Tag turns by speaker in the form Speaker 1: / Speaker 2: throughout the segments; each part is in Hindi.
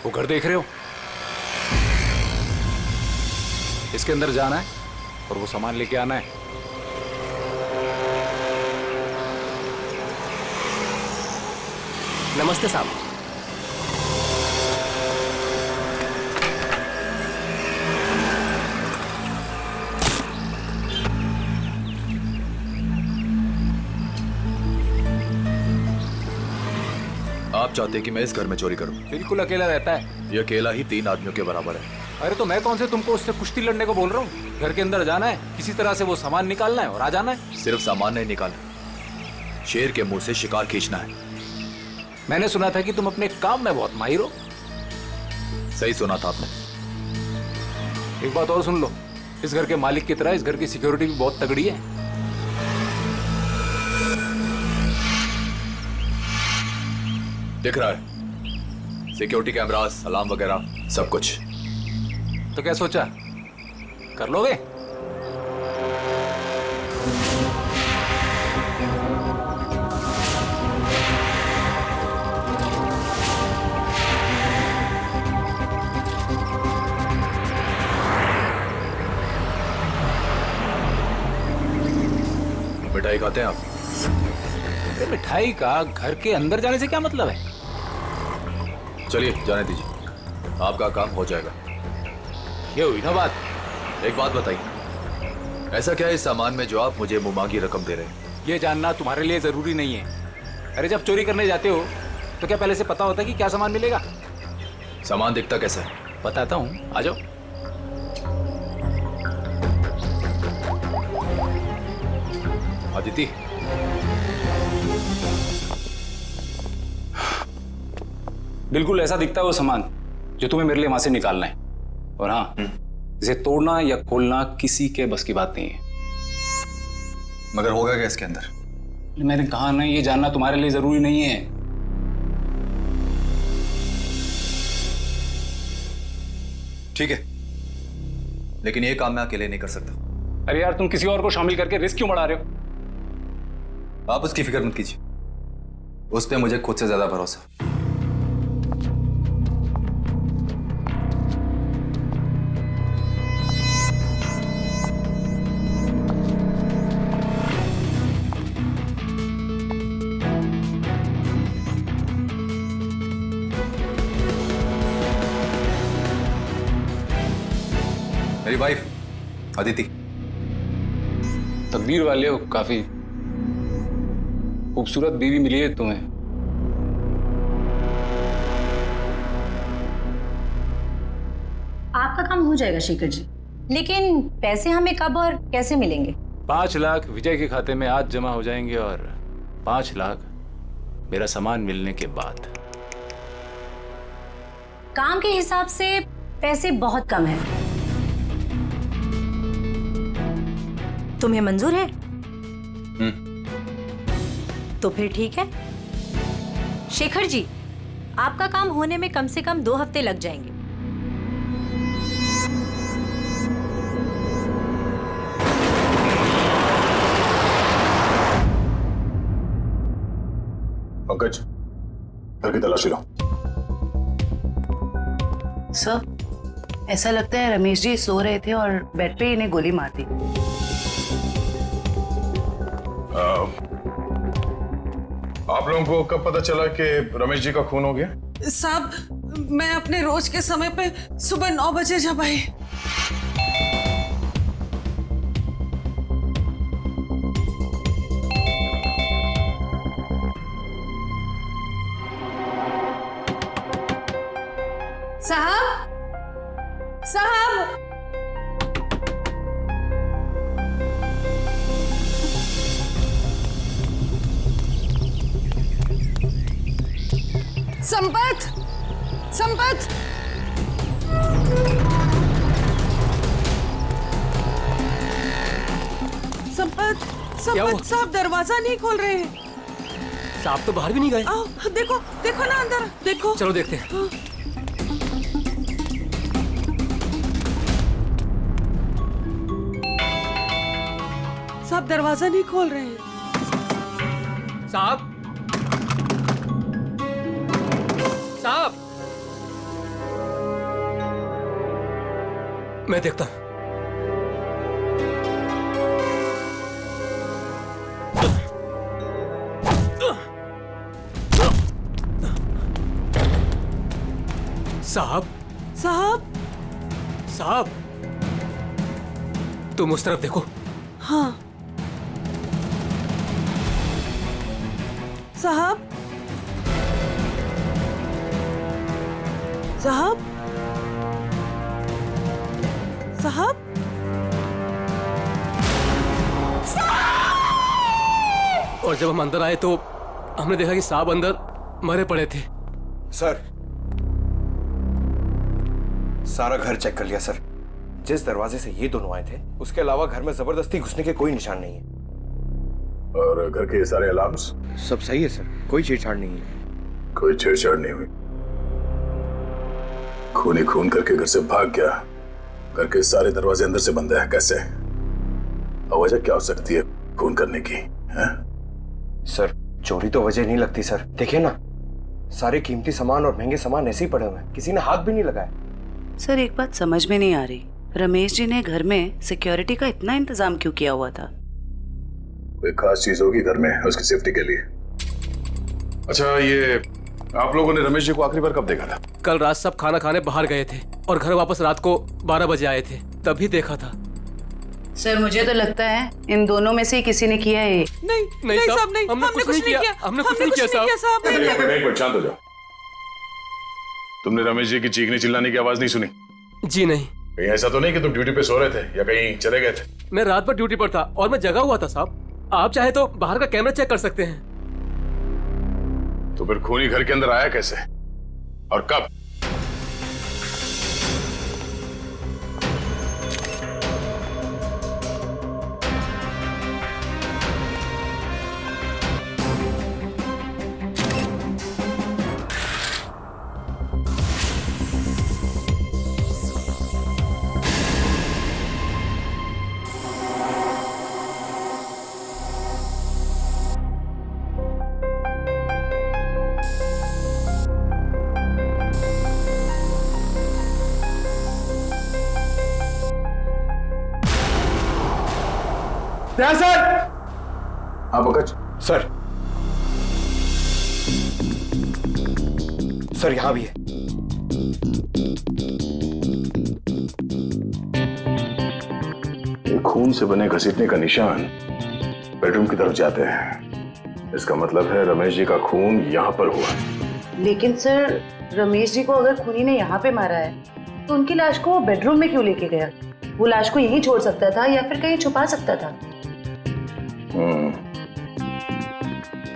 Speaker 1: वो घर देख रहे हो, इसके अंदर जाना है और वो सामान लेके आना है।
Speaker 2: नमस्ते साहब।
Speaker 3: आप चाहते कि मैं इस घर में चोरी करूं?
Speaker 1: बिल्कुल अकेला रहता है।
Speaker 3: ये अकेला ही 3 आदमियों के बराबर है।
Speaker 1: अरे तो मैं कौन से तुमको उससे कुश्ती लड़ने को बोल रहा हूँ। घर के अंदर जाना है, किसी तरह से वो सामान निकालना है और आ जाना है।
Speaker 3: सिर्फ सामान नहीं निकालना, शेर के मुंह से शिकार खींचना है।
Speaker 1: मैंने सुना था कि तुम अपने काम में बहुत माहिर हो।
Speaker 3: सही सुना था आपने।
Speaker 1: एक बात और सुन लो, इस घर के मालिक की तरह इस घर की सिक्योरिटी भी बहुत तगड़ी है।
Speaker 3: दिख रहा है, सिक्योरिटी कैमरास, अलार्म वगैरह सब कुछ।
Speaker 1: तो क्या सोचा, कर लोगे?
Speaker 3: मिठाई खाते हैं आप?
Speaker 1: अरे मिठाई का घर के अंदर जाने से क्या मतलब है?
Speaker 3: चलिए जाने दीजिए, आपका काम हो जाएगा।
Speaker 1: ये हुई ना बात।
Speaker 3: एक बात बताइए, ऐसा क्या है इस सामान में जो आप मुझे मुमांगी रकम दे रहे हैं?
Speaker 1: ये जानना तुम्हारे लिए जरूरी नहीं है। अरे जब चोरी करने जाते हो तो क्या पहले से पता होता है कि क्या सामान मिलेगा?
Speaker 3: सामान दिखता कैसा है?
Speaker 1: बताता हूँ, आ जाओ।
Speaker 3: अदिति,
Speaker 1: बिल्कुल ऐसा दिखता है वो सामान जो तुम्हें मेरे लिए वहां से निकालना है। और हाँ, इसे तोड़ना या खोलना किसी के बस की बात नहीं है।
Speaker 3: मगर होगा क्या इसके अंदर?
Speaker 1: मैंने कहा ना, ये जानना तुम्हारे लिए जरूरी नहीं है।
Speaker 3: ठीक है, लेकिन ये काम मैं अकेले नहीं कर सकता।
Speaker 1: अरे यार, तुम किसी और को शामिल करके रिस्क क्यों बढ़ा रहे हो?
Speaker 3: आप उसकी फिक्र मत कीजिए, उस पर मुझे खुद से ज्यादा भरोसा। मेरी वाइफ अदिति।
Speaker 1: तकदीर वाले हो, काफी खूबसूरत बीवी मिली है तुम्हें।
Speaker 4: आपका काम हो जाएगा शेखर जी, लेकिन पैसे हमें कब और कैसे मिलेंगे?
Speaker 1: 5 लाख विजय के खाते में आज जमा हो जाएंगे और 5 लाख मेरा सामान मिलने के बाद।
Speaker 4: काम के हिसाब से पैसे बहुत कम है। तुम्हें मंजूर है? तो फिर ठीक है। शेखर जी, आपका काम होने में कम से कम 2 हफ्ते लग जाएंगे।
Speaker 5: पंकज, घर की तलाशी लो।
Speaker 6: सर, ऐसा लगता है रमेश जी सो रहे थे और बेड पे इन्हें गोली मार दी।
Speaker 5: आप लोगों को कब पता चला कि रमेश जी का खून हो गया?
Speaker 7: साहब, मैं अपने रोज के समय पे सुबह 9 बजे जब आई। साहब, साहब, संपत, संपत, संपत, संपत साहब दरवाजा नहीं खोल रहे हैं।
Speaker 2: साहब तो बाहर भी नहीं गए।
Speaker 7: आओ, देखो, देखो ना अंदर, देखो।
Speaker 2: चलो देखते हैं।
Speaker 7: साहब दरवाजा नहीं खोल रहे हैं।
Speaker 2: साहब, साहब, मैं देखता हूं। साहब
Speaker 7: साहब।
Speaker 2: साहब, तुम उस तरफ देखो।
Speaker 7: हाँ साहब। साहब। साहब।
Speaker 2: और जब हम अंदर आए तो हमने देखा कि साहब अंदर मरे पड़े थे।
Speaker 8: सर, सारा घर चेक कर लिया सर। जिस दरवाजे से ये दोनों आए थे उसके अलावा घर में जबरदस्ती घुसने के कोई निशान नहीं है।
Speaker 5: और घर के सारे अलार्म्स?
Speaker 8: सब सही है सर, कोई छेड़छाड़ नहीं है।
Speaker 5: कोई छेड़छाड़ नहीं हुई। खूनी खून करके घर से भाग गया, घर के सारे दरवाजे अंदर से बंद है, कैसे? और वजह क्या हो सकती है खून करने की? हैं?
Speaker 8: सर, चोरी तो वजह नहीं लगती सर। देखिए ना, सारे कीमती सामान और महंगे सामान ऐसे ही पड़े हुए हैं, किसी ने हाथ भी नहीं लगाया।
Speaker 6: सर एक बात समझ में नहीं आ रही, रमेश जी ने घर में सिक्योरिटी का इतना इंतजाम क्यों किया हुआ था?
Speaker 5: कोई खास चीज होगी घर में उसकी सेफ्टी के लिए। अच्छा, ये आप लोगों ने रमेश जी को आखिरी बार कब देखा था?
Speaker 2: कल रात सब खाना खाने बाहर गए थे और घर वापस रात को 12 बजे आए थे, तभी देखा था।
Speaker 6: सर मुझे तो लगता है इन दोनों में से ही किसी ने किया है ये।
Speaker 7: नहीं साहब, नहीं,
Speaker 2: हमने कुछ नहीं किया। हमने कुछ नहीं किया साहब।
Speaker 5: एक मिनट शांत हो जाओ। तुमने रमेश जी की चीखने चिल्लाने की आवाज नहीं सुनी?
Speaker 2: जी नहीं।
Speaker 5: कहीं ऐसा तो नहीं कि तुम ड्यूटी पे सो रहे थे या कहीं चले गए थे?
Speaker 2: मैं रात भर ड्यूटी पर था और मैं जगा हुआ था साहब। आप चाहे तो बाहर का कैमरा चेक कर सकते हैं।
Speaker 5: तो फिर खूनी घर के अंदर आया कैसे और कब?
Speaker 8: सर।
Speaker 5: हाँ पंकज।
Speaker 8: सर यहां भी है।
Speaker 5: ये खून से बने घसीटने का निशान बेडरूम की तरफ जाते हैं। इसका मतलब है रमेश जी का खून यहाँ पर हुआ।
Speaker 6: लेकिन सर रमेश जी को अगर खूनी ने यहाँ पे मारा है तो उनकी लाश को वो बेडरूम में क्यों लेके गया? वो लाश को यहीं छोड़ सकता था या फिर कहीं छुपा सकता था।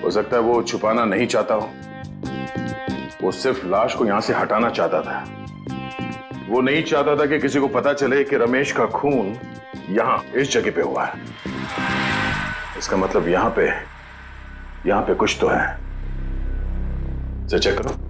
Speaker 5: हो सकता है वो छुपाना नहीं चाहता हो, वो सिर्फ लाश को यहां से हटाना चाहता था। वो नहीं चाहता था कि किसी को पता चले कि रमेश का खून यहां इस जगह पे हुआ है। इसका मतलब यहां पे कुछ तो है। चेक करो।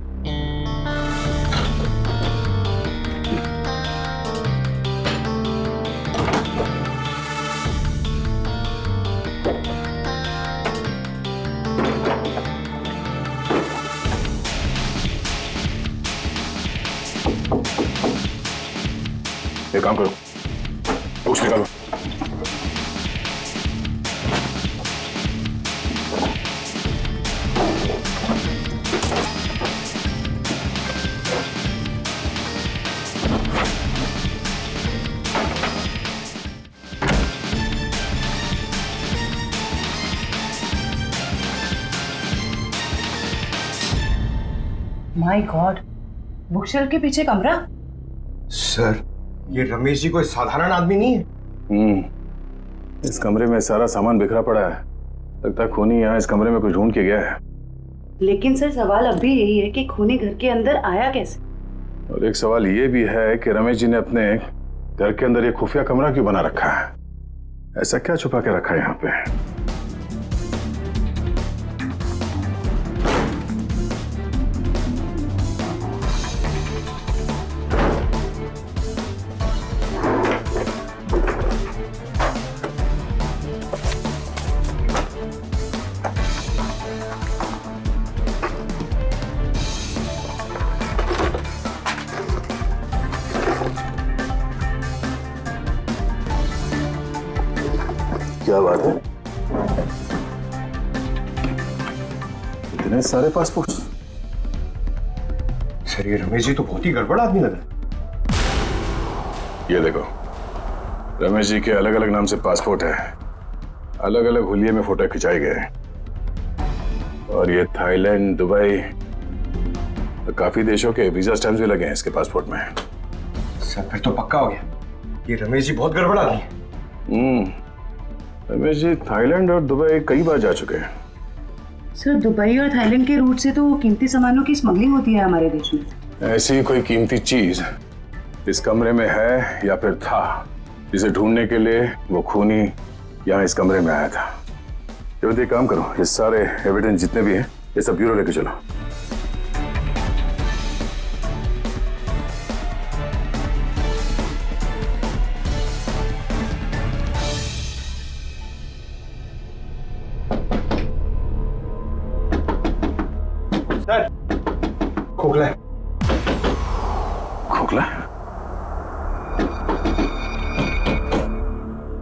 Speaker 5: एक काम करो, बॉक्स निकालो।
Speaker 6: माय गॉड, बुकशेल्फ के पीछे कमरा।
Speaker 8: सर, ये रमेश जी कोई साधारण आदमी नहीं है।
Speaker 5: इस कमरे में सारा सामान बिखरा पड़ा है। लगता है खूनी यहाँ इस कमरे में कुछ ढूंढ के गया है।
Speaker 6: लेकिन सर सवाल अब भी यही है कि खूनी घर के अंदर आया कैसे?
Speaker 5: और एक सवाल ये भी है कि रमेश जी ने अपने घर के अंदर ये खुफिया कमरा क्यों बना रखा है? ऐसा क्या छुपा के रखा है यहाँ पे? क्या बात है? इतने सारे पासपोर्ट?
Speaker 8: सर ये रमेश जी तो बहुत ही गड़बड़ आदमी लग रहा है।
Speaker 5: ये देखो, रमेश जी के अलग अलग नाम से पासपोर्ट है, अलग अलग हुलिये में फोटो खिंचाए गए हैं। और ये थाईलैंड, दुबई, तो काफी देशों के वीजा स्टैम्प्स भी लगे हैं इसके पासपोर्ट में।
Speaker 8: सर फिर तो पक्का हो गया, ये रमेश जी बहुत गड़बड़ आदमी है।
Speaker 5: रमेश जी थाईलैंड और दुबई कई बार जा चुके हैं।
Speaker 6: सर दुबई और थाईलैंड के रूट से तो कीमती सामानों की स्मगलिंग होती है हमारे देश में।
Speaker 5: ऐसी कोई कीमती चीज इस कमरे में है या फिर था, जिसे ढूंढने के लिए वो खूनी यहाँ इस कमरे में आया था। ये काम करो, ये सारे एविडेंस जितने भी हैं ये सब ब्यूरो लेके चलो।
Speaker 8: सर खोखला है।
Speaker 5: खोखला?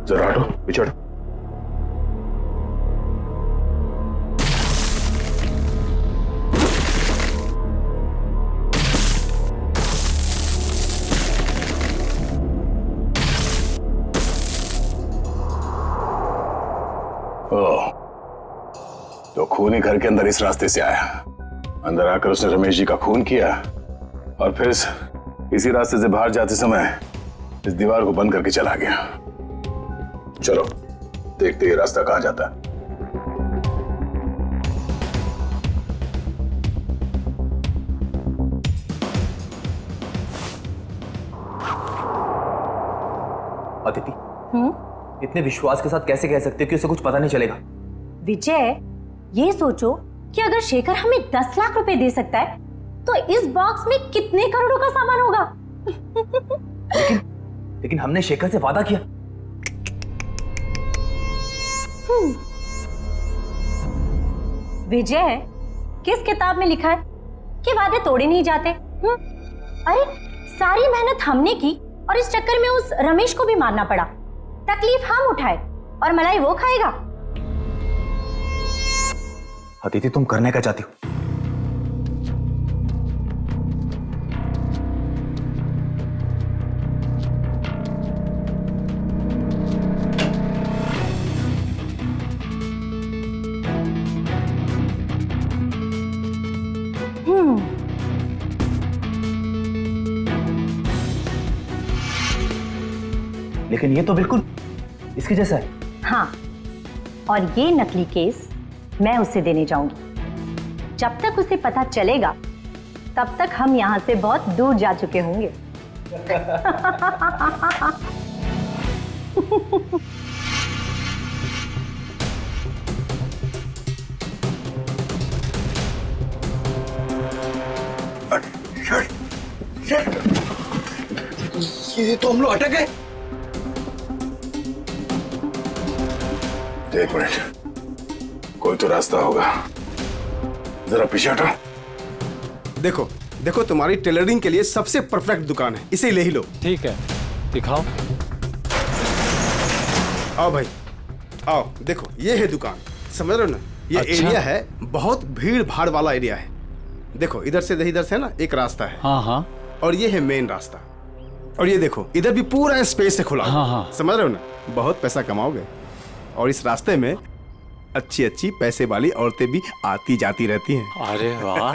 Speaker 5: जरा हटो, पीछे हटो। ओह, तो खूनी घर के अंदर इस रास्ते से आया। अंदर आकर उसने रमेश जी का खून किया और फिर इसी रास्ते से बाहर जाते समय इस दीवार को बंद करके चला गया। चलो देखते ये रास्ता कहां जाता है।
Speaker 9: अदिति, इतने विश्वास के साथ कैसे कह सकते हो कि उसे कुछ पता नहीं चलेगा?
Speaker 4: विजय, ये सोचो कि अगर शेखर हमें 10 लाख रुपए दे सकता है तो इस बॉक्स में कितने करोड़ों का सामान होगा।
Speaker 9: लेकिन हमने शेखर से वादा किया।
Speaker 4: विजय, किस किताब में लिखा है कि वादे तोड़े नहीं जाते? अरे सारी मेहनत हमने की और इस चक्कर में उस रमेश को भी मारना पड़ा। तकलीफ हम उठाए और मलाई वो खाएगा।
Speaker 9: अदिति, तुम करने क्या चाहती हो? लेकिन ये तो बिल्कुल इसके जैसा है।
Speaker 4: हाँ, और ये नकली केस मैं उसे देने जाऊंगी। जब तक उसे पता चलेगा तब तक हम यहां से बहुत दूर जा चुके होंगे।
Speaker 8: ये तो हम लोग अटक गए।
Speaker 5: एक मिनट, कोई तो रास्ता होगा। जरा पीछे हटो।
Speaker 10: देखो देखो, तुम्हारी टेलरिंग के लिए सबसे परफेक्ट दुकान है, इसे ले ही लो।
Speaker 2: ठीक है, दिखाओ।
Speaker 10: आओ भाई आओ, देखो ये है दुकान, समझ रहे हो ना? ये
Speaker 2: अच्छा।
Speaker 10: एरिया है, बहुत भीड़ भाड़ वाला एरिया है। देखो इधर से ना एक रास्ता है।
Speaker 2: हाँ हाँ।
Speaker 10: और ये है मेन रास्ता। और ये देखो इधर भी पूरा स्पेस है खुला।
Speaker 2: हाँ हाँ।
Speaker 10: समझ रहे हो ना? बहुत पैसा कमाओगे। और इस रास्ते में अच्छी अच्छी पैसे वाली औरतें भी आती जाती रहती हैं।
Speaker 2: अरे वाह।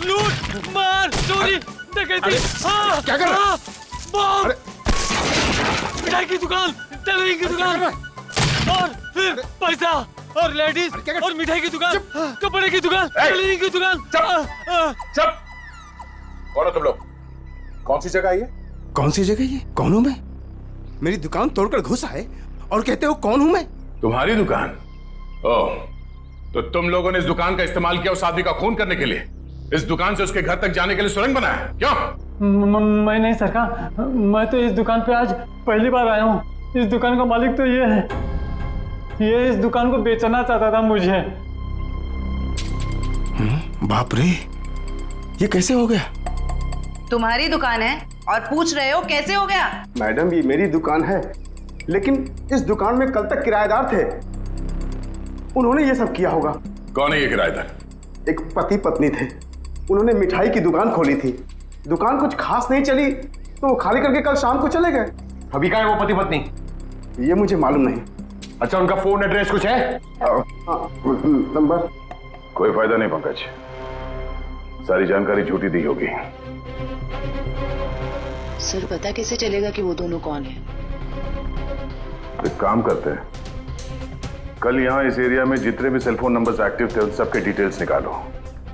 Speaker 2: लूट, मार, चोरी, डकैती।
Speaker 10: क्या कर रहा है?
Speaker 2: बॉम्ब, मिठाई की दुकान, टेलरिंग की दुकान, और फिर पैसा और लेडीज और मिठाई की दुकान, कपड़े की दुकान, टेलरिंग की दुकान।
Speaker 5: चुप! कौन हो तुम लोग? कौन सी जगह है ये?
Speaker 10: कौन सी जगह ये? कौन हूं मैं? मेरी दुकान तोड़कर घुसा है और कहते हो कौन हूं मैं?
Speaker 5: तुम्हारी दुकान? ओह, तो तुम लोगों ने इस दुकान का इस्तेमाल किया उस आदमी का खून करने के लिए? इस दुकान से उसके घर तक जाने के लिए सुरंग बनाया? क्यों?
Speaker 2: मैं नहीं सरकार, मैं तो इस दुकान पे आज पहली बार आया हूँ। इस दुकान का मालिक तो ये है, ये इस दुकान को बेचना चाहता था मुझे।
Speaker 10: बाप रे, ये कैसे हो गया?
Speaker 6: तुम्हारी दुकान है और पूछ रहे हो कैसे हो गया?
Speaker 10: मैडम, ये मेरी दुकान है, लेकिन इस दुकान में कल तक किराएदार थे, उन्होंने ये सब किया होगा।
Speaker 5: कौन है ये किराएदार?
Speaker 10: एक पति पत्नी थे, उन्होंने मिठाई की दुकान खोली थी, दुकान कुछ खास नहीं चली तो वो खाली करके कल शाम को चले गए।
Speaker 8: अभी कहाँ है वो पति पत्नी?
Speaker 10: ये मुझे मालूम नहीं।
Speaker 8: अच्छा, उनका फोन एड्रेस कुछ है?
Speaker 10: नंबर?
Speaker 5: कोई फायदा नहीं पंकज, सारी जानकारी झूठी दी होगी।
Speaker 6: सर, पता कैसे चलेगा कि वो दोनों कौन है?
Speaker 5: एक काम करते हैं, कल यहाँ इस एरिया में जितने भी सेलफोन नंबर्स एक्टिव थे उन सबके डिटेल्स निकालो,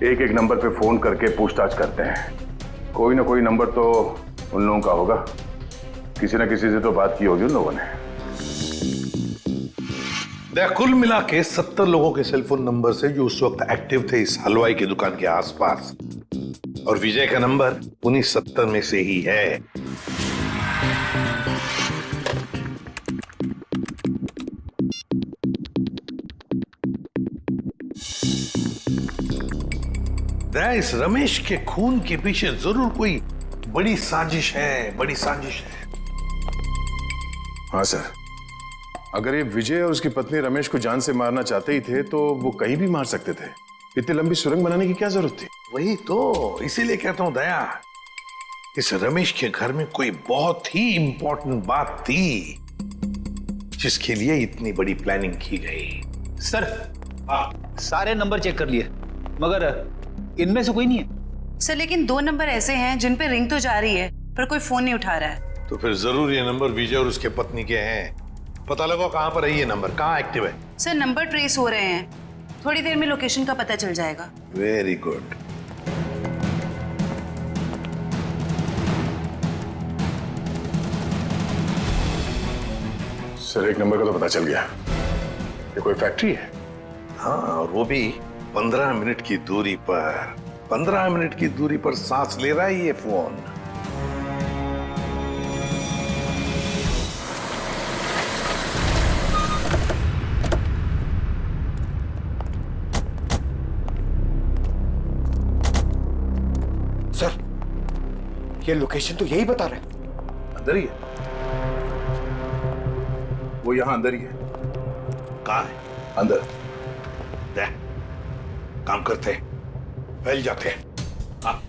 Speaker 5: एक एक नंबर पे फोन करके पूछताछ करते हैं। कोई ना कोई नंबर तो उन लोगों का होगा, किसी ना किसी से तो बात की होगी उन लोगों ने।
Speaker 11: कुल मिला के 70 लोगों के सेलफोन नंबर से जो उस वक्त एक्टिव थे इस हलवाई की दुकान के आसपास, और विजय का नंबर उन्हीं 70 में से ही है। इस रमेश के खून के पीछे जरूर कोई बड़ी साजिश है, बड़ी साजिश है।
Speaker 5: हाँ सर, अगर ये विजय और उसकी पत्नी रमेश को जान से मारना चाहते ही थे तो वो कहीं भी मार सकते थे। इतनी लंबी सुरंग बनाने की क्या जरूरत थी?
Speaker 11: वही तो, इसीलिए कहता हूं दया, इस रमेश के घर में कोई बहुत ही इंपॉर्टेंट बात थी जिसके लिए इतनी बड़ी प्लानिंग की गई।
Speaker 9: सर, सारे नंबर चेक कर लिए मगर इनमें से कोई नहीं है।
Speaker 6: सर, लेकिन 2 नंबर ऐसे हैं जिन पे रिंग तो जा रही है पर कोई फोन नहीं उठा रहा है।
Speaker 11: तो फिर जरूर ये नंबर विजय और उसके पत्नी के हैं। पता लगाओ कहां पर है ये नंबर, कहां एक्टिव है।
Speaker 6: सर, नंबर ट्रेस हो रहे हैं, थोड़ी देर में लोकेशन का पता चल जाएगा।
Speaker 11: Very good.
Speaker 5: सर, एक नंबर का तो पता चल गया, ये कोई फैक्ट्री है।
Speaker 11: हाँ, और वो भी 15 मिनट की दूरी पर। 15 मिनट की दूरी पर सांस ले रहा है ये फोन।
Speaker 8: सर, ये लोकेशन तो यही बता रहा है।
Speaker 11: अंदर ही है
Speaker 5: वो, यहाँ अंदर ही है।
Speaker 11: कहाँ है?
Speaker 5: अंदर।
Speaker 11: काम करते हैं, फैल जाते हैं। हाँ।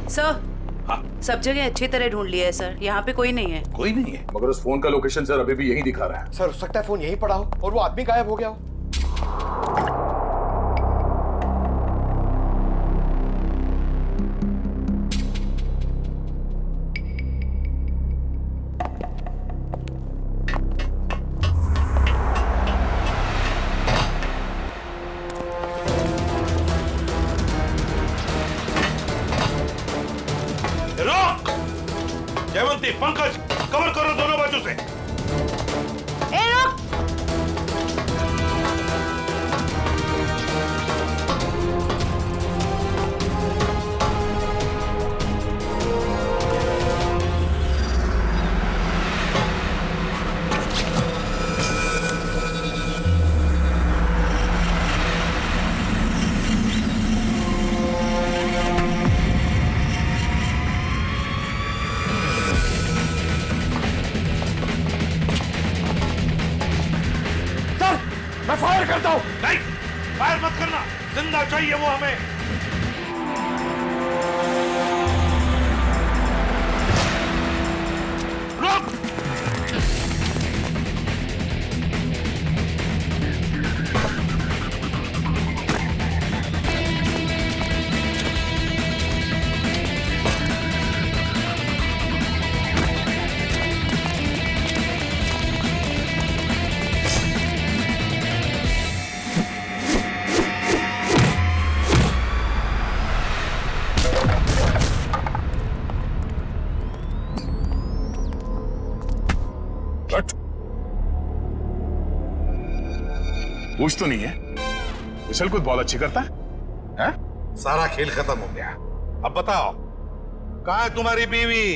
Speaker 6: सर, सब जगह अच्छी तरह ढूंढ लिया है सर, यहाँ पे कोई नहीं है।
Speaker 11: कोई नहीं है?
Speaker 5: मगर उस फोन का लोकेशन सर अभी भी यही दिखा रहा है।
Speaker 8: सर, हो सकता है फोन यहीं पड़ा हो और वो आदमी गायब हो गया हो।
Speaker 11: रोक! जयवंती, पंकज, कवर करो दोनों बाजू से।
Speaker 6: ए, रुक!
Speaker 8: मैं फायर करता हूं।
Speaker 11: नहीं, फायर मत करना, जिंदा चाहिए वो हमें। रुक!
Speaker 5: पूछ तो नहीं है? विशल कुछ बहुत अच्छी करता है?
Speaker 11: सारा खेल खत्म हो गया। अब बताओ, कहाँ है तुम्हारी बीवी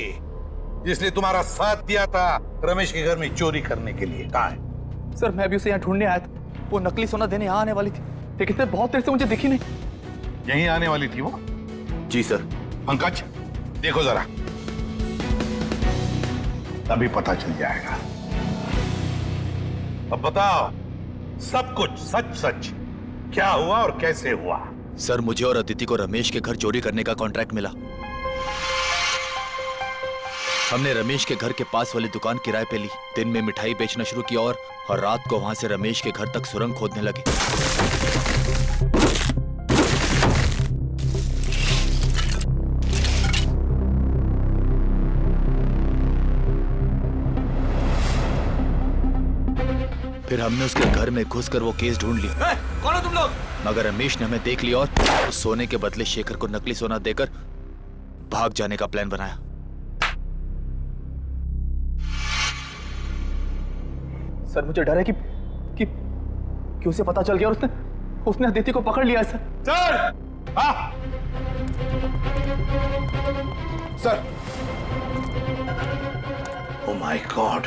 Speaker 11: जिसने तुम्हारा साथ दिया था रमेश के घर में चोरी करने के लिए? कहाँ है?
Speaker 9: सर मैं भी उसे यहाँ ढूंढने आया था, वो नकली सोना देने यहाँ आने वाली थी, लेकिन सर बहुत देर से मुझे दिखी नहीं।
Speaker 11: यहीं आने वाली थी वो?
Speaker 9: जी सर।
Speaker 11: पंकज देखो जरा, तभी पता चल जाएगा। अब बताओ सब कुछ सच सच क्या हुआ और कैसे हुआ?
Speaker 3: सर मुझे और अदिति को रमेश के घर चोरी करने का कॉन्ट्रैक्ट मिला। हमने रमेश के घर के पास वाली दुकान किराए पे ली, दिन में मिठाई बेचना शुरू किया और रात को वहां से रमेश के घर तक सुरंग खोदने लगे। फिर हमने उसके घर में घुसकर वो केस ढूंढ लिया।
Speaker 9: कौन हो तुम लोग?
Speaker 3: मगर रमेश ने हमें देख लिया और उस सोने के बदले शेखर को नकली सोना देकर भाग जाने का प्लान बनाया।
Speaker 9: सर मुझे डर है कि उसे पता चल गया और उसने अदिति को पकड़ लिया। सर
Speaker 11: हाँ
Speaker 10: sir.
Speaker 11: Oh my God.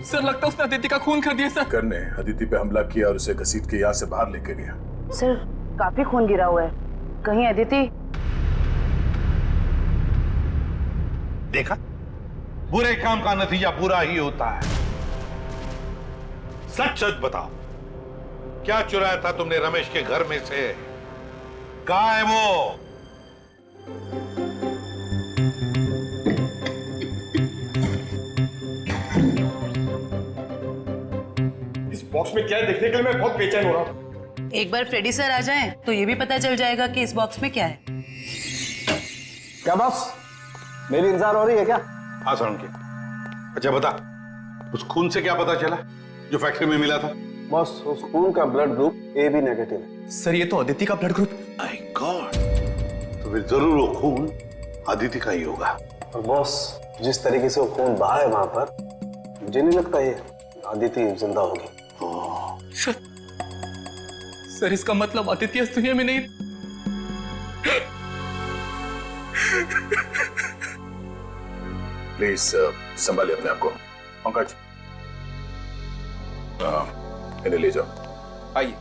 Speaker 9: Sir लगता है उसने अदिति का खून कर दिया। सर
Speaker 5: करने अदिति पे हमला किया और उसे घसीट के यहाँ से बाहर लेके गया।
Speaker 6: सर काफी खून गिरा हुआ है, कहीं अदिति?
Speaker 11: देखा, बुरे काम का नतीजा बुरा ही होता है। सच सच बताओ, क्या चुराया था तुमने रमेश के घर में से? कहाँ है वो?
Speaker 10: इस बॉक्स में क्या है देखने के लिए मैं बहुत बेचैन हो रहा हूँ।
Speaker 6: एक बार फ्रेडी सर आ जाएं तो ये भी पता चल जाएगा कि इस बॉक्स में क्या है।
Speaker 10: क्या बॉस, मेरी इंतजार हो रही है क्या?
Speaker 11: हाँ सर उनके। अच्छा बता, उस खून से क्या पता चला जो फैक्ट्री में मिला था?
Speaker 10: बॉस उस खून का ब्लड ग्रुप AB नेगेटिव है।
Speaker 9: सर ये तो अदिति का ब्लड ग्रुप।
Speaker 11: माय गॉड, तो फिर जरूर वो खून अदिति का ही होगा।
Speaker 10: और बॉस जिस तरीके से वो खून बहा है वहां पर, मुझे नहीं लगता ये अदिति जिंदा होगी।
Speaker 9: सर इसका मतलब अदिति इस दुनिया में नहीं।
Speaker 5: प्लीज संभालिए अपने आप को। पंकज इन्हें ले जाओ।
Speaker 9: आइए।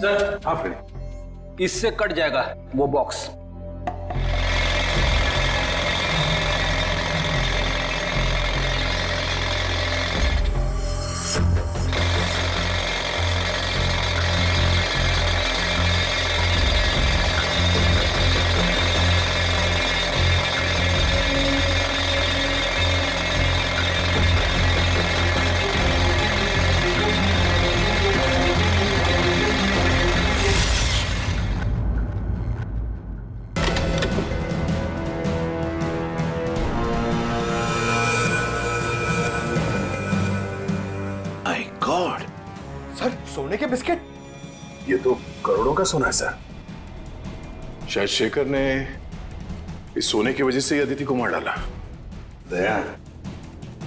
Speaker 2: सर
Speaker 11: हाँ फ्रेडी,
Speaker 2: इससे कट जाएगा वो बॉक्स।
Speaker 10: सर सोने के बिस्किट?
Speaker 5: ये तो करोड़ों का सोना है सर। शायद शेखर ने इस सोने की वजह से ही अदिति को मार डाला।
Speaker 11: दया,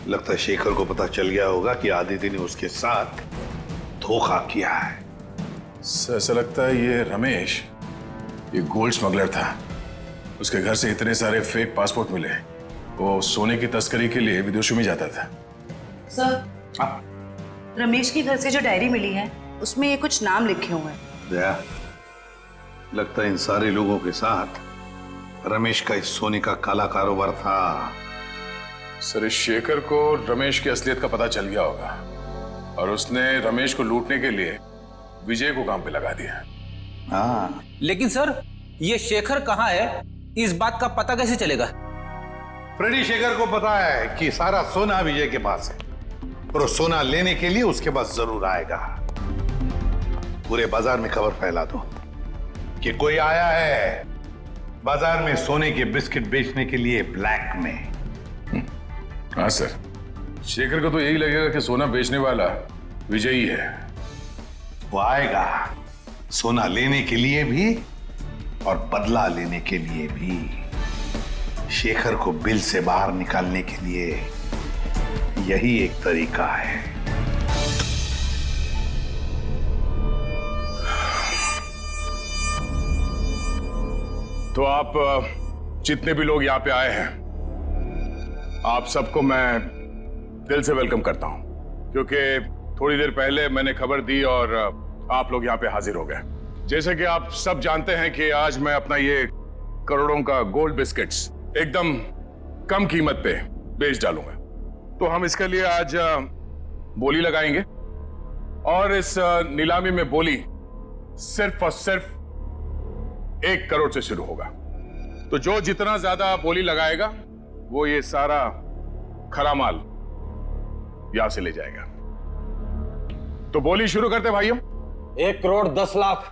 Speaker 11: लगता है शेखर को पता चल गया होगा कि आदिति ने उसके साथ धोखा किया है।
Speaker 5: सर ऐसा लगता है ये रमेश ये गोल्ड स्मगलर था। उसके घर से इतने सारे फेक पासपोर्ट मिले। वो सोने की तस्करी के लिए विदेशों में जाता था।
Speaker 6: सर रमेश के घर से जो डायरी मिली है उसमें ये कुछ नाम लिखे हुए हैं।
Speaker 11: दया, लगता है इन सारे लोगों के साथ रमेश का इस सोने का काला कारोबार था।
Speaker 5: सर इस शेखर को रमेश की असलियत का पता चल गया होगा और उसने रमेश को लूटने के लिए विजय को काम पे लगा दिया।
Speaker 11: हाँ,
Speaker 2: लेकिन सर ये शेखर कहाँ है, इस बात का पता कैसे चलेगा?
Speaker 11: फ्रेडी शेखर को पता है कि सारा सोना विजय के पास है और वो सोना लेने के लिए उसके पास जरूर आएगा। पूरे बाजार में खबर फैला दो कि कोई आया है बाजार में सोने के बिस्किट बेचने के लिए ब्लैक में।
Speaker 5: हाँ सर, शेखर को तो यही लगेगा कि सोना बेचने वाला विजय ही है।
Speaker 11: वो आएगा सोना लेने के लिए भी और बदला लेने के लिए भी। शेखर को बिल से बाहर निकालने के लिए यही एक तरीका है।
Speaker 5: तो आप जितने भी लोग यहाँ पे आए हैं, आप सबको मैं दिल से वेलकम करता हूं, क्योंकि थोड़ी देर पहले मैंने खबर दी और आप लोग यहाँ पे हाजिर हो गए। जैसे कि आप सब जानते हैं कि आज मैं अपना ये करोड़ों का गोल्ड बिस्किट्स एकदम कम कीमत पे बेच डालूंगा। तो हम इसके लिए आज बोली लगाएंगे और इस नीलामी में बोली सिर्फ और सिर्फ 1 करोड़ से शुरू होगा। तो जो जितना ज्यादा बोली लगाएगा वो ये सारा खरा माल यहां से ले जाएगा। तो बोली शुरू करते भाइयों।
Speaker 2: 1 करोड़ 10 लाख।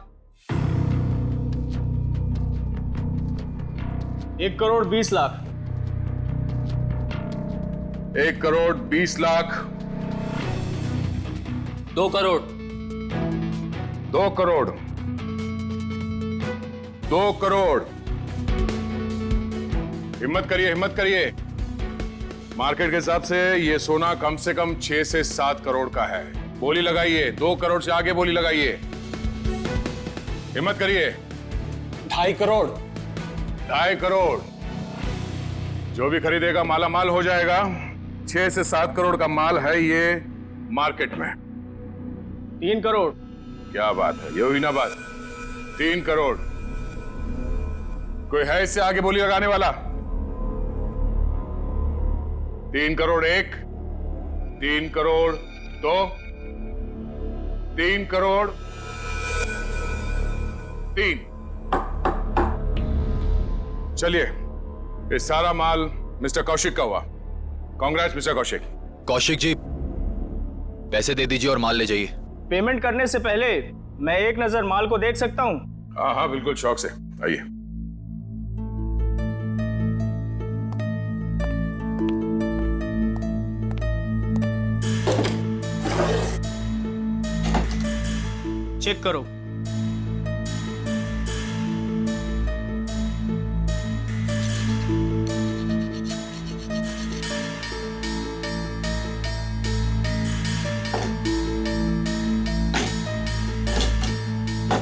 Speaker 9: 1 करोड़ 20 लाख।
Speaker 5: 1 करोड़ 20 लाख।
Speaker 2: 2 करोड़।
Speaker 5: 2 करोड़। 2 करोड़। हिम्मत करिए, हिम्मत करिए। मार्केट के हिसाब से ये सोना कम से कम 6 से 7 करोड़ का है। बोली लगाइए, 2 करोड़ से आगे बोली लगाइए। हिम्मत करिए।
Speaker 2: 2.5 करोड़।
Speaker 5: 2.5 करोड़। जो भी खरीदेगा माला माल हो जाएगा। 6 से 7 करोड़ का माल है ये मार्केट में।
Speaker 9: 3 करोड़।
Speaker 5: क्या बात है, ये हुई ना बात। 3 करोड़। कोई है इससे आगे बोली लगाने वाला? 3 करोड़ 1, 3 करोड़ 2, 3 करोड़ 3। चलिए, ये सारा माल मिस्टर कौशिक का हुआ। कांग्रेस मिस्टर कौशिक।
Speaker 3: कौशिक जी, पैसे दे दीजिए और माल ले जाइए।
Speaker 9: पेमेंट करने से पहले मैं एक नजर माल को देख सकता हूँ?
Speaker 5: हाँ हाँ बिल्कुल, शौक से आइए।
Speaker 9: चेक करो।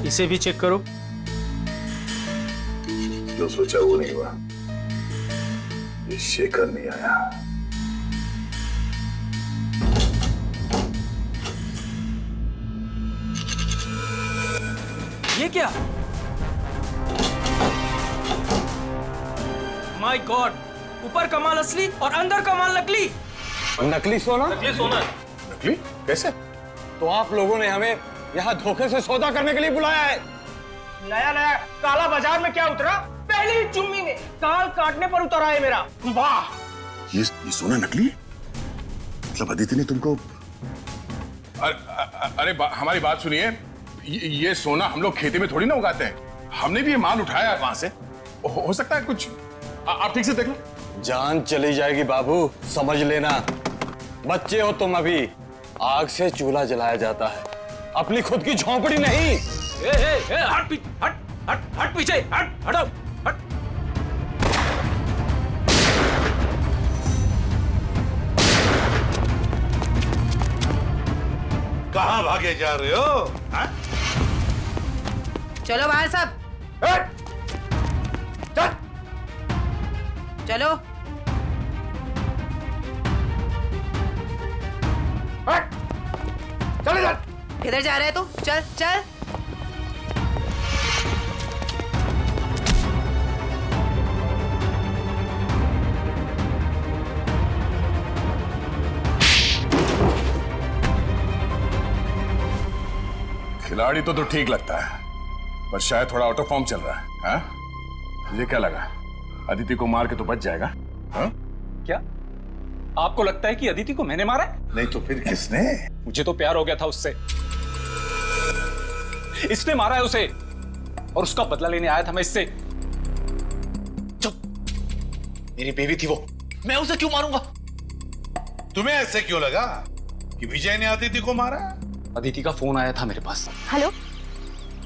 Speaker 9: इसे भी चेक करो।
Speaker 5: जो सोचा वो नहीं हुआ। ये शेखर नहीं आया।
Speaker 9: ये क्या? माय गॉड, ऊपर का माल असली और अंदर का माल नकली।
Speaker 2: नकली सोना?
Speaker 9: नकली सोना।
Speaker 5: नकली? कैसे?
Speaker 2: तो आप लोगों ने हमें यहाँ धोखे से सौदा करने के लिए बुलाया है।
Speaker 9: नया नया काला बाजार में क्या उतरा? पहली ही चुम्मी में काल काटने पर उतरा है मेरा। वाह!
Speaker 5: ये सोना नकली? मतलब अदिति ने तुमको? अरे हमारी बात सुनिए। ये सोना हम लोग खेती में थोड़ी ना उगाते हैं। हमने भी ये माल उठाया है वहां से। हो सकता है कुछ। आप ठीक से देख लो।
Speaker 2: जान चली जाएगी बाबू, समझ लेना। बच्चे हो तुम अभी। आग से चूल्हा जलाया जाता है, अपनी खुद की झोंपड़ी नहीं।
Speaker 9: हट पीछे, हटो, हट।
Speaker 11: कहां भागे जा रहे हो? हा?
Speaker 6: चलो बाहर सब।
Speaker 11: चल।
Speaker 6: चलो।
Speaker 11: चले जा।
Speaker 6: किधर जा रहे है तू? चल चल।
Speaker 5: खिलाड़ी तो ठीक लगता है, पर शायद थोड़ा आउट ऑफ फॉर्म चल रहा है। हाँ? तुझे क्या लगा अदिति को मार के तो बच जाएगा? हाँ?
Speaker 1: क्या आपको लगता है कि अदिति को मैंने मारा है?
Speaker 11: नहीं तो फिर किसने?
Speaker 1: मुझे तो प्यार हो गया था उससे। इसने मारा है उसे और उसका बदला लेने आया था मैं इससे।
Speaker 3: चुप, मेरी बेबी थी वो, मैं उसे क्यों मारूंगा?
Speaker 11: तुम्हें ऐसे क्यों लगा कि विजय ने अदिति को मारा?
Speaker 1: अदिति का फोन आया था मेरे पास।
Speaker 4: हेलो,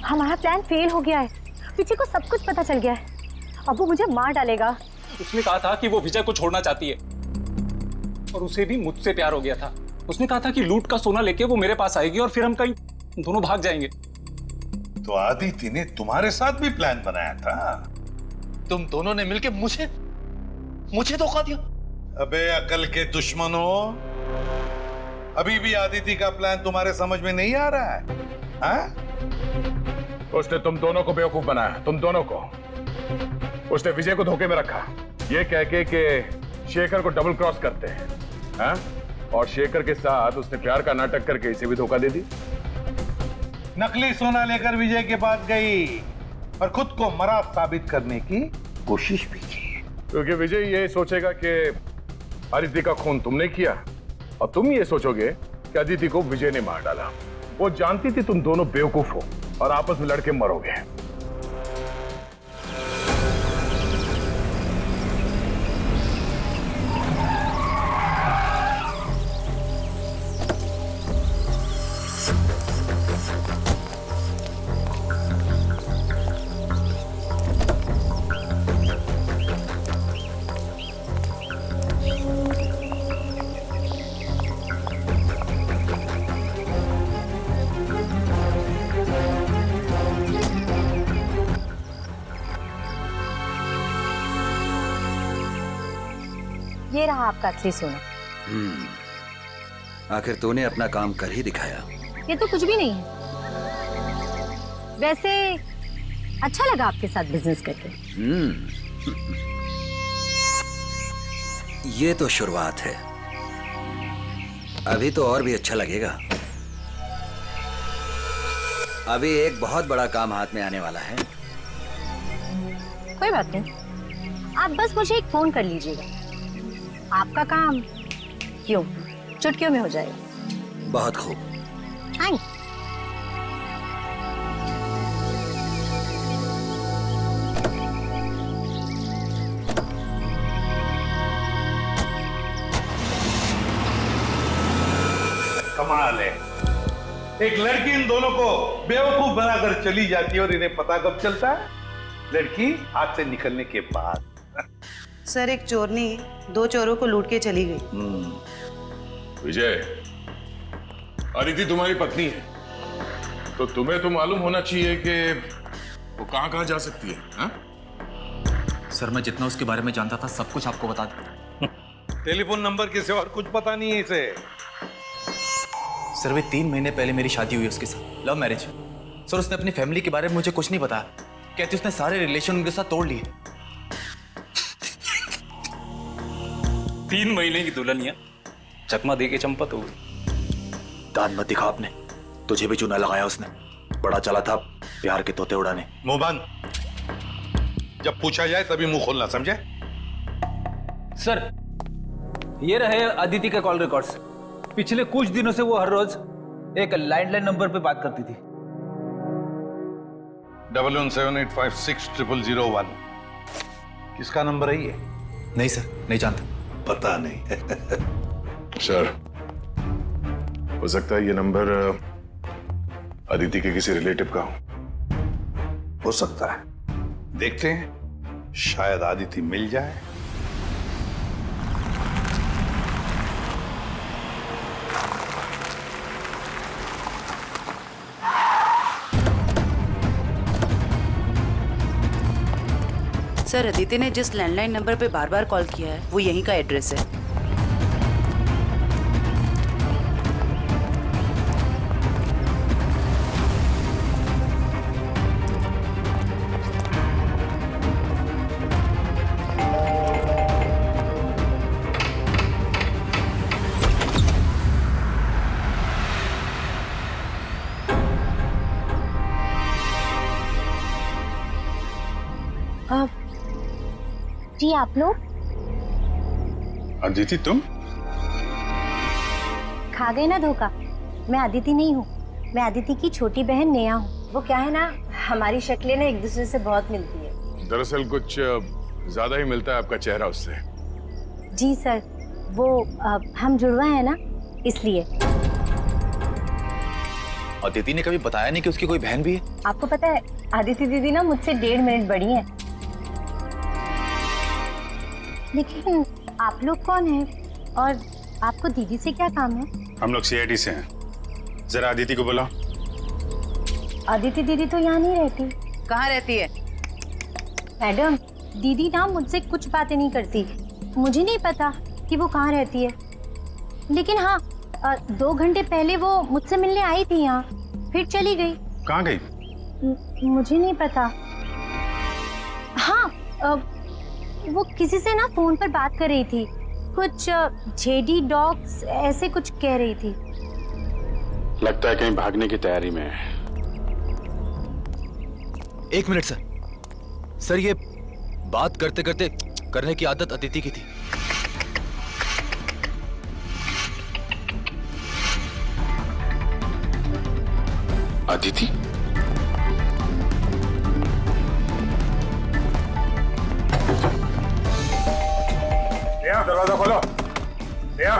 Speaker 4: हमारा प्लान फेल हो गया है। विजय को सब कुछ पता चल गया है। अब वो मुझे मार डालेगा।
Speaker 1: उसने कहा था कि वो विजय को छोड़ना चाहती है और उसे भी मुझसे प्यार हो गया था। उसने कहा था कि लूट का सोना लेके वो मेरे पास आएगी और फिर हम कहीं दोनों भाग जाएंगे।
Speaker 11: तो आदिति ने तुम्हारे साथ भी प्लान बनाया था।
Speaker 3: तुम दोनों ने मिलके मुझे धोखा दिया।
Speaker 11: अबे अकल के दुश्मनों, अभी भी आदिति का प्लान तुम्हारे समझ में नहीं आ रहा है? हाँ?
Speaker 5: उसने तुम दोनों को बेवकूफ बनाया, तुम दोनों को। उसने विजय को धोखे में रखा, ये कह के कि शेखर को डबल क्रॉस करते हैं, हाँ? और शेखर के साथ उसने प्यार का नाटक करके इसे भी धोखा दे दी।
Speaker 11: नकली सोना लेकर विजय के पास गई और खुद को मरा साबित करने की कोशिश भी की,
Speaker 5: क्योंकि विजय ये सोचेगा कि आदिति का खून तुमने किया और तुम ये सोचोगे कि आदिति को विजय ने मार डाला। वो जानती थी तुम दोनों बेवकूफ हो और आपस में लड़के मरोगे।
Speaker 4: ये रहा आपका असली सोना।
Speaker 12: आखिर तूने अपना काम कर ही दिखाया।
Speaker 4: ये तो कुछ भी नहीं है। वैसे अच्छा लगा आपके साथ बिजनेस करके।
Speaker 12: ये तो शुरुआत है, अभी तो और भी अच्छा लगेगा। अभी एक बहुत बड़ा काम हाथ में आने वाला है।
Speaker 4: कोई बात नहीं, आप बस मुझे एक फोन कर लीजिएगा, आपका काम क्यों चुटकियों में हो जाएगा।
Speaker 12: बहुत खूब।
Speaker 4: थैंक्स।
Speaker 11: कमाल है, एक लड़की इन दोनों को बेवकूफ बनाकर चली जाती है और इन्हें पता कब चलता है? लड़की हाथ से निकलने के बाद।
Speaker 6: सर, एक चोरनी 2 चोरों को लूट के चली गई।
Speaker 5: विजय, आदिति तुम्हारी पत्नी है, तो तुम्हें तो मालूम होना चाहिए कि वो कहां जा सकती है, हा?
Speaker 3: सर, मैं जितना उसके बारे में जानता था सब कुछ आपको बता दूं।
Speaker 11: टेलीफोन नंबर के सिवा और कुछ पता नहीं है इसे।
Speaker 3: सर, वे 3 महीने पहले मेरी शादी हुई उसके साथ, लव मैरिज। सर, उसने अपनी फैमिली के बारे में मुझे कुछ नहीं बताया। कहती उसने सारे रिलेशन उनके साथ तोड़ लिए।
Speaker 1: 3 महीने की दुल्हनिया चकमा दे के चंपत हो गई।
Speaker 3: दान मत दिखा आपने, तुझे भी चूना लगाया उसने। बड़ा चला था प्यार के तोते उड़ाने।
Speaker 11: मुंह बंद, जब पूछा जाए तभी मुंह खोलना, समझे?
Speaker 2: सर, ये रहे अदिति के कॉल रिकॉर्ड्स। पिछले कुछ दिनों से वो हर रोज एक लैंडलाइन नंबर पे बात करती थी।
Speaker 11: 1178560001। किसका नंबर है ये?
Speaker 3: नहीं सर, नहीं जानता।
Speaker 11: पता नहीं।
Speaker 5: सर, हो सकता है ये नंबर अदिति के किसी रिलेटिव का
Speaker 11: हो सकता है, देखते हैं, शायद आदिति मिल जाए।
Speaker 6: सर, अदिति ने जिस लैंडलाइन नंबर पे बार-बार कॉल किया है वो यहीं का एड्रेस है।
Speaker 4: जी आप लोग?
Speaker 5: अदिति, तुम
Speaker 4: खा गए ना धोखा। मैं अदिति नहीं हूँ, मैं अदिति की छोटी बहन नेहा हूँ। वो क्या है ना, हमारी शक्लें ना एक दूसरे से बहुत मिलती है।
Speaker 5: दरअसल कुछ ज्यादा ही मिलता है आपका चेहरा उससे।
Speaker 4: जी सर, वो हम जुड़वा है ना, इसलिए।
Speaker 3: अदिति ने कभी बताया नहीं कि उसकी कोई बहन भी है?
Speaker 4: आपको पता है आदिति दीदी ना मुझसे 1.5 मिनट बड़ी हैं। लेकिन आप लोग कौन हैं और आपको दीदी से क्या काम है?
Speaker 13: हम लोग सीआईडी से हैं। जरा आदिति को बुलाओ।
Speaker 4: आदिति दीदी तो यहाँ नहीं रहती।
Speaker 6: कहाँ रहती है?
Speaker 4: मैडम, दीदी ना मुझसे कुछ बातें नहीं करती। मुझे नहीं पता कि वो कहाँ रहती है, लेकिन हाँ 2 घंटे पहले वो मुझसे मिलने आई थी यहाँ, फिर चली गई।
Speaker 13: कहाँ गई?
Speaker 4: मुझे नहीं पता। हाँ वो किसी से ना फोन पर बात कर रही थी, कुछ जेडी डॉग्स ऐसे कुछ कह रही थी।
Speaker 13: लगता है कहीं भागने की तैयारी में है।
Speaker 3: 1 मिनट सर। सर ये बात करते करते करने की आदत अदिति की थी।
Speaker 13: अदिति?
Speaker 5: नेहा दरवाजा खोलो। नेहा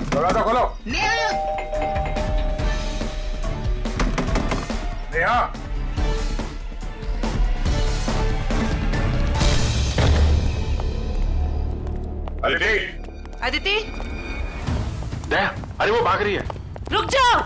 Speaker 5: दरवाजा खोलो। नेहा अदिति।
Speaker 6: अदिति
Speaker 13: दया, अरे वो भाग रही है।
Speaker 6: रुक जाओ।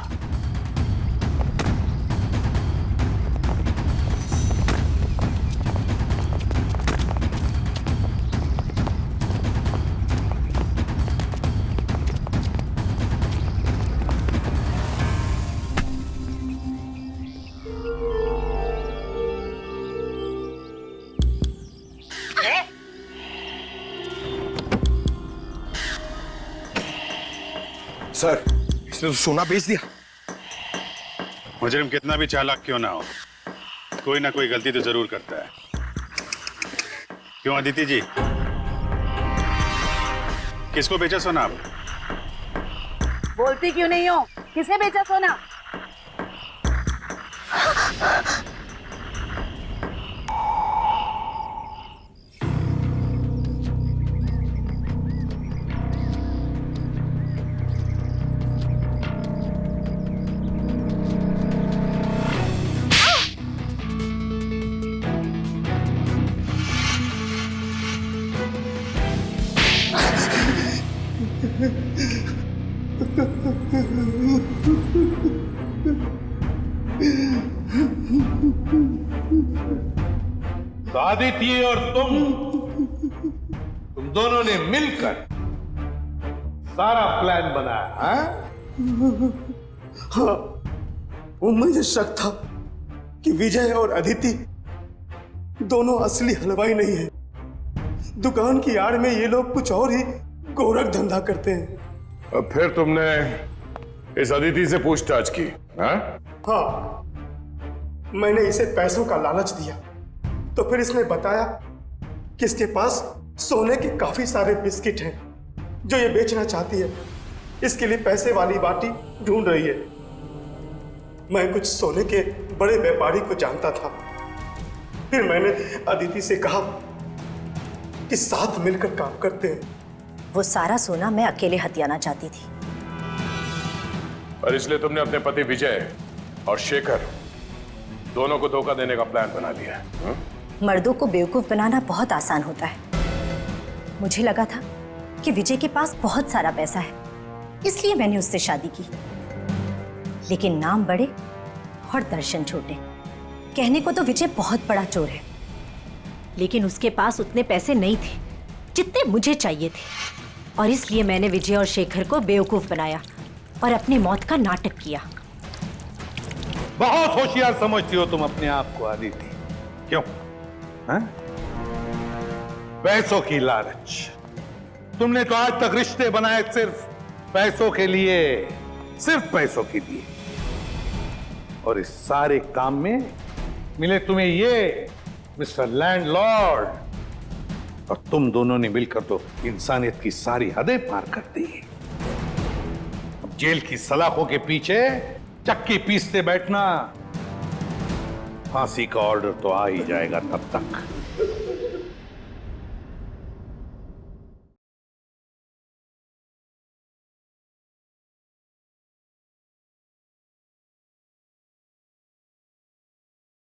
Speaker 8: सर, इसने तो सोना बेच दिया।
Speaker 13: मुजरिम कितना भी चालाक क्यों ना हो, कोई ना कोई गलती तो जरूर करता है। क्यों अदिति जी, किसको बेचा सोना आप?
Speaker 6: बोलती क्यों नहीं हो? किसे बेचा सोना?
Speaker 11: तो आदिति और तुम दोनों ने मिलकर सारा प्लान बनाया, हाँ?
Speaker 10: हाँ, वो मुझे शक था कि विजय और अदिति दोनों असली हलवाई नहीं है। दुकान की आड़ में ये लोग कुछ और ही गोरख धंधा करते हैं।
Speaker 5: अब फिर तुमने इस अदिति से पूछताछ की? हाँ,
Speaker 10: मैंने इसे पैसों का लालच दिया तो फिर इसने बताया कि इसके पास सोने के काफी सारे बिस्किट हैं जो ये बेचना चाहती है। इसके लिए पैसे वाली बाटी ढूंढ रही है। मैं कुछ सोने के बड़े व्यापारी को जानता था। फिर मैंने अदिति से कहा कि साथ मिलकर काम करते हैं।
Speaker 4: वो सारा सोना मैं अकेले हथियाना चाहती थी,
Speaker 5: और इसलिए तुमने अपने पति विजय और शेखर दोनों को धोखा देने का प्लान बना लिया।
Speaker 4: मर्दों को बेवकूफ बनाना बहुत आसान होता है। मुझे लगा था कि विजय के पास बहुत सारा पैसा है, इसलिए मैंने उससे शादी की। लेकिन नाम बड़े और दर्शन छोटे। कहने को तो विजय बहुत बड़ा चोर है, लेकिन उसके पास उतने पैसे नहीं थे जितने मुझे चाहिए थे, और इसलिए मैंने विजय और शेखर को बेवकूफ बनाया और अपनी मौत का नाटक किया।
Speaker 11: बहुत होशियार समझती हो तुम अपने आप को आदिति। क्यों? हाँ? पैसों की लालच। तुमने तो आज तक रिश्ते बनाए सिर्फ पैसों के लिए, सिर्फ पैसों के लिए। और इस सारे काम में मिले तुम्हें ये मिस्टर लैंडलॉर्ड, और तुम दोनों ने मिलकर तो इंसानियत की सारी हदें पार कर दी। अब जेल की सलाखों के पीछे चक्की पीसते बैठना, फांसी का ऑर्डर तो आ ही जाएगा तब तक।